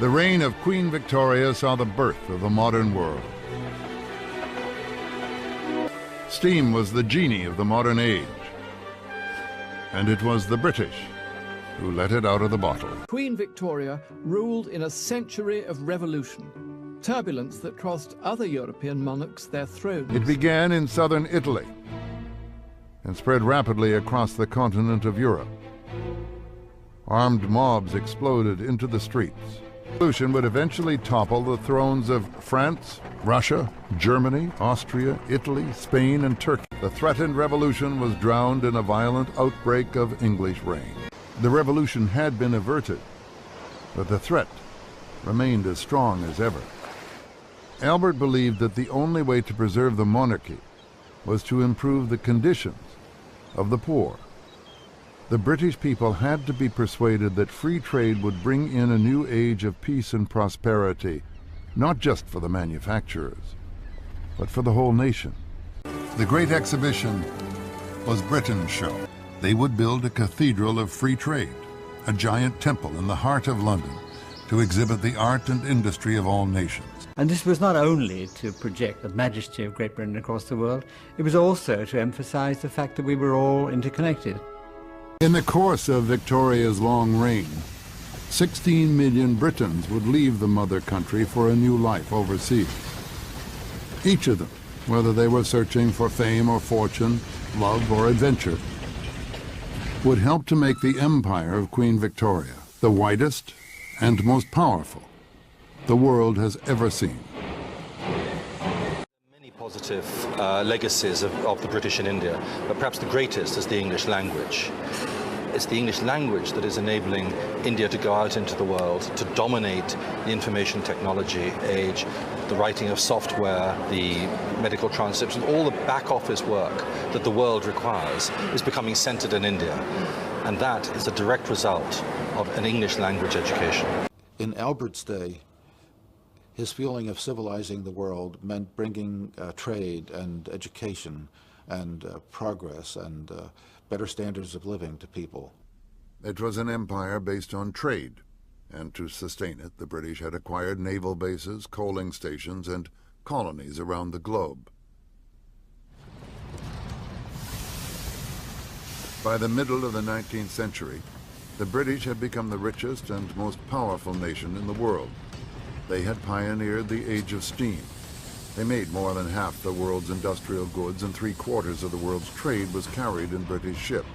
The reign of Queen Victoria saw the birth of the modern world. Steam was the genie of the modern age, and it was the British who let it out of the bottle. Queen Victoria ruled in a century of revolution, turbulence that cost other European monarchs their thrones. It began in southern Italy and spread rapidly across the continent of Europe. Armed mobs exploded into the streets. The revolution would eventually topple the thrones of France, Russia, Germany, Austria, Italy, Spain, and Turkey. The threatened revolution was drowned in a violent outbreak of English reign. The revolution had been averted, but the threat remained as strong as ever. Albert believed that the only way to preserve the monarchy was to improve the conditions of the poor. The British people had to be persuaded that free trade would bring in a new age of peace and prosperity, not just for the manufacturers, but for the whole nation. The Great Exhibition was Britain's show. They would build a cathedral of free trade, a giant temple in the heart of London, to exhibit the art and industry of all nations. And this was not only to project the majesty of Great Britain across the world, it was also to emphasize the fact that we were all interconnected. In the course of Victoria's long reign, 16 million Britons would leave the mother country for a new life overseas. Each of them, whether they were searching for fame or fortune, love or adventure, would help to make the empire of Queen Victoria the widest and most powerful the world has ever seen. Many positive legacies of the British in India, but perhaps the greatest is the English language. It's the English language that is enabling India to go out into the world, to dominate the information technology age, the writing of software, the medical transcription, all the back office work that the world requires is becoming centered in India. And that is a direct result of an English language education. In Albert's day, his feeling of civilizing the world meant bringing trade and education and progress and better standards of living to people. It was an empire based on trade, and to sustain it, the British had acquired naval bases, coaling stations, and colonies around the globe. By the middle of the 19th century, the British had become the richest and most powerful nation in the world. They had pioneered the age of steam. They made more than half the world's industrial goods, and 3/4 of the world's trade was carried in British ships.